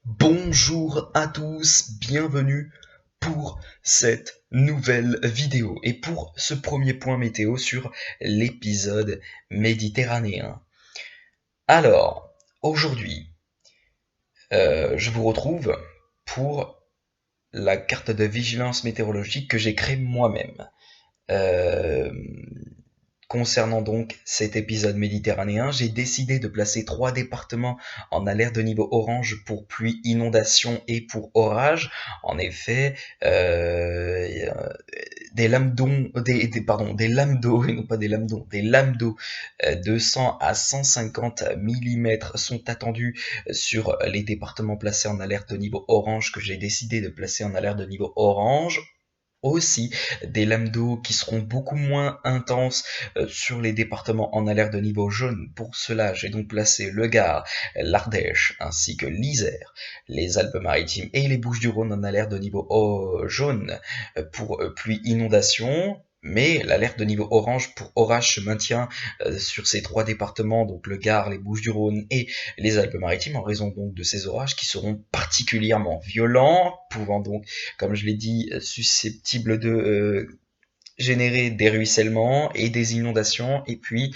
Bonjour à tous, bienvenue pour cette nouvelle vidéo et pour ce premier point météo sur l'épisode méditerranéen. Alors, aujourd'hui, je vous retrouve pour la carte de vigilance météorologique que j'ai créée moi-même. Euh, Concernant donc cet épisode méditerranéen, j'ai décidé de placer 3 départements en alerte de niveau orange pour pluie, inondation et pour orage. En effet, des lames d'eau, des lames d'eau, et non pas des lames d'eau, des lames d'eau de 100 à 150 mm sont attendues sur les départements placés en alerte de niveau orange que j'ai décidé de placer en alerte de niveau orange. Aussi des lames d'eau qui seront beaucoup moins intenses sur les départements en alerte de niveau jaune. Pour cela, j'ai donc placé le Gard, l'Ardèche ainsi que l'Isère, les Alpes-Maritimes et les Bouches-du-Rhône en alerte de niveau jaune pour pluie inondation. Mais l'alerte de niveau orange pour orage se maintient sur ces 3 départements, donc le Gard, les Bouches-du-Rhône et les Alpes-Maritimes, en raison donc de ces orages qui seront particulièrement violents, pouvant donc, comme je l'ai dit, susceptibles de générer des ruissellements et des inondations, et puis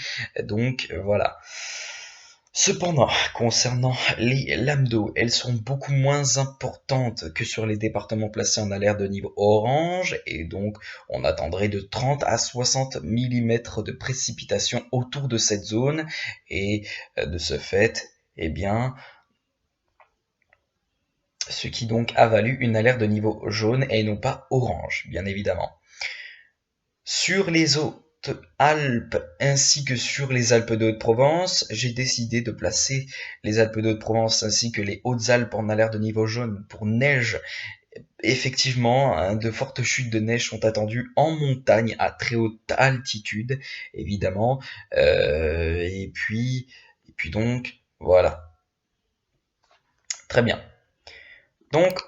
voilà. Cependant, concernant les lames d'eau, elles sont beaucoup moins importantes que sur les départements placés en alerte de niveau orange, et donc on attendrait de 30 à 60 mm de précipitations autour de cette zone, et de ce fait, eh bien, ce qui donc a valu une alerte de niveau jaune et non pas orange, bien évidemment. Sur les Hautes-Alpes ainsi que sur les Alpes de Haute-Provence, j'ai décidé de placer les Alpes de Haute-Provence ainsi que les Hautes-Alpes en alerte de niveau jaune pour neige. Effectivement, hein, de fortes chutes de neige sont attendues en montagne à très haute altitude, évidemment. Et puis donc, voilà. Très bien. Donc,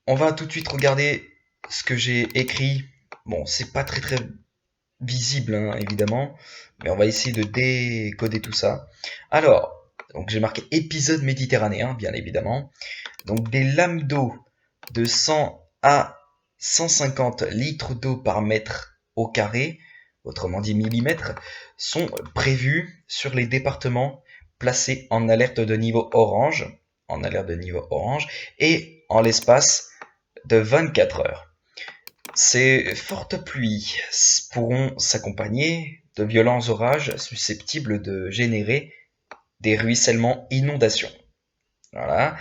on va tout de suite regarder ce que j'ai écrit. Bon, c'est pas très visible, hein, évidemment, mais on va essayer de décoder tout ça. Alors, donc j'ai marqué épisode méditerranéen, bien évidemment. Donc des lames d'eau de 100 à 150 litres d'eau par mètre au carré, autrement dit millimètres, sont prévues sur les départements placés en alerte de niveau orange, et en l'espace de 24 heures. Ces fortes pluies pourront s'accompagner de violents orages susceptibles de générer des ruissellements inondations. Voilà.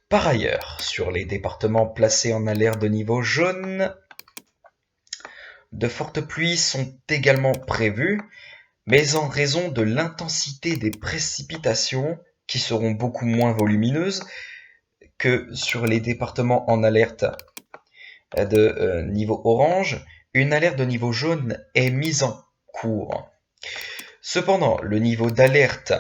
Par ailleurs, sur les départements placés en alerte de niveau jaune, de fortes pluies sont également prévues, mais en raison de l'intensité des précipitations, qui seront beaucoup moins volumineuses que sur les départements en alerte de niveau orange, une alerte de niveau jaune est mise en cours. Cependant, le niveau d'alerte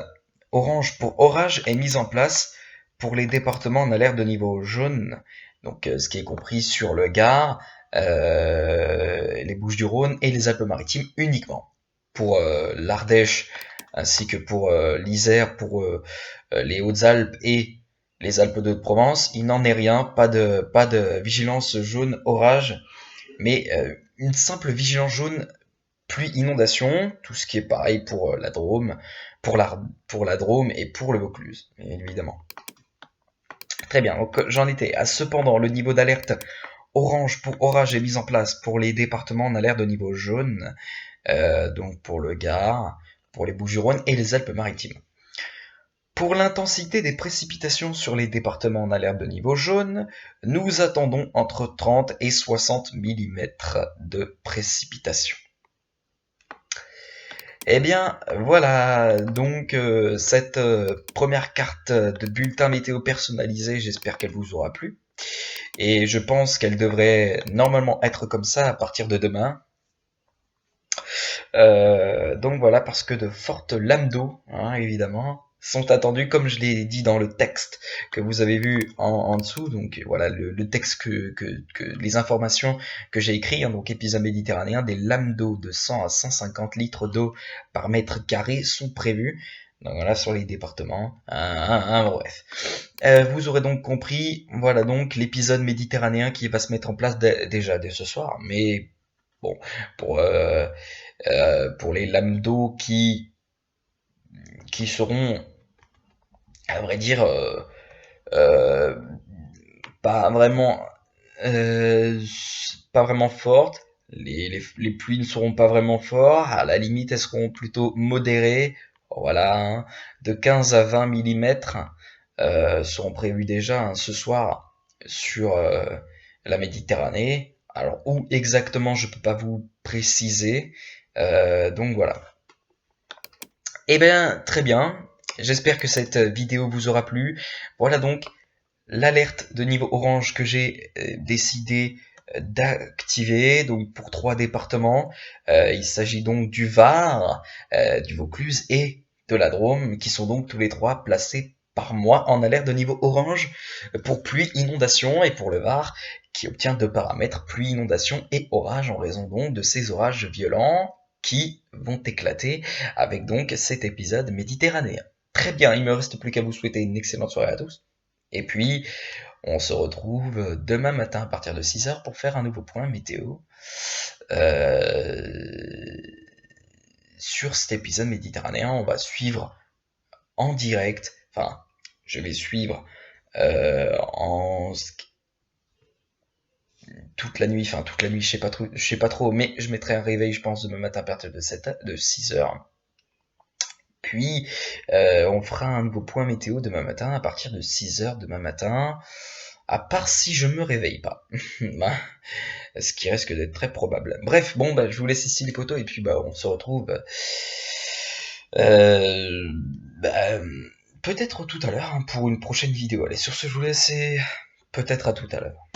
orange pour orage est mis en place pour les départements en alerte de niveau jaune, donc ce qui est compris sur le Gard, les Bouches-du-Rhône et les Alpes-Maritimes uniquement. Pour l'Ardèche ainsi que pour l'Isère, pour les Hautes-Alpes et les Alpes de Haute-Provence, il n'en est rien, pas de vigilance jaune orage, mais une simple vigilance jaune pluie inondation, tout ce qui est pareil pour la Drôme, pour la Drôme et pour le Vaucluse, évidemment. Très bien, donc j'en étais à cependant le niveau d'alerte orange pour orage est mis en place pour les départements en alerte de niveau jaune, donc pour le Gard, pour les Bouches-du-Rhône et les Alpes-Maritimes. Pour l'intensité des précipitations sur les départements en alerte de niveau jaune, nous attendons entre 30 et 60 mm de précipitations. Eh bien, voilà, donc cette première carte de bulletin météo personnalisé, j'espère qu'elle vous aura plu. Et je pense qu'elle devrait normalement être comme ça à partir de demain. Donc voilà, parce que de fortes lames d'eau, hein, évidemment, sont attendues, comme je l'ai dit dans le texte que vous avez vu en dessous. Donc voilà, le texte les informations que j'ai écrites, hein, donc épisode méditerranéen, des lames d'eau de 100 à 150 litres d'eau par mètre carré sont prévues. Donc voilà, sur les départements, bref. Vous aurez donc compris, voilà donc l'épisode méditerranéen qui va se mettre en place déjà dès ce soir. Mais bon, pour, euh, pour les lambdos qui seront, à vrai dire, euh, pas vraiment, euh, pas vraiment fortes. Les pluies ne seront pas vraiment fortes. À la limite, elles seront plutôt modérées. Voilà, hein, de 15 à 20 millimètres seront prévus déjà hein, ce soir sur la Méditerranée. Alors où exactement, je peux pas vous préciser. Donc voilà. Eh bien, très bien. J'espère que cette vidéo vous aura plu. Voilà donc l'alerte de niveau orange que j'ai décidé d'activer donc pour 3 départements. Il s'agit donc du Var, du Vaucluse et de la Drôme qui sont donc tous les 3 placés par mois en alerte de niveau orange pour pluie, inondation et pour le Var qui obtient 2 paramètres pluie, inondation et orage en raison donc de ces orages violents qui vont éclater avec donc cet épisode méditerranéen. Très bien, il me reste plus qu'à vous souhaiter une excellente soirée à tous. Et puis, on se retrouve demain matin à partir de 6h pour faire un nouveau point météo euh, sur cet épisode méditerranéen. On va suivre en direct, enfin, je vais suivre en toute la nuit, je sais pas trop, mais je mettrai un réveil, je pense, demain matin à partir de 6h. Puis, on fera un nouveau point météo demain matin à partir de 6h demain matin. À part si je me réveille pas. Ce qui risque d'être très probable. Bref, bon, bah, je vous laisse ici les potos et puis bah, on se retrouve euh, bah, peut-être tout à l'heure hein, pour une prochaine vidéo. Allez, sur ce, je vous laisse et peut-être à tout à l'heure.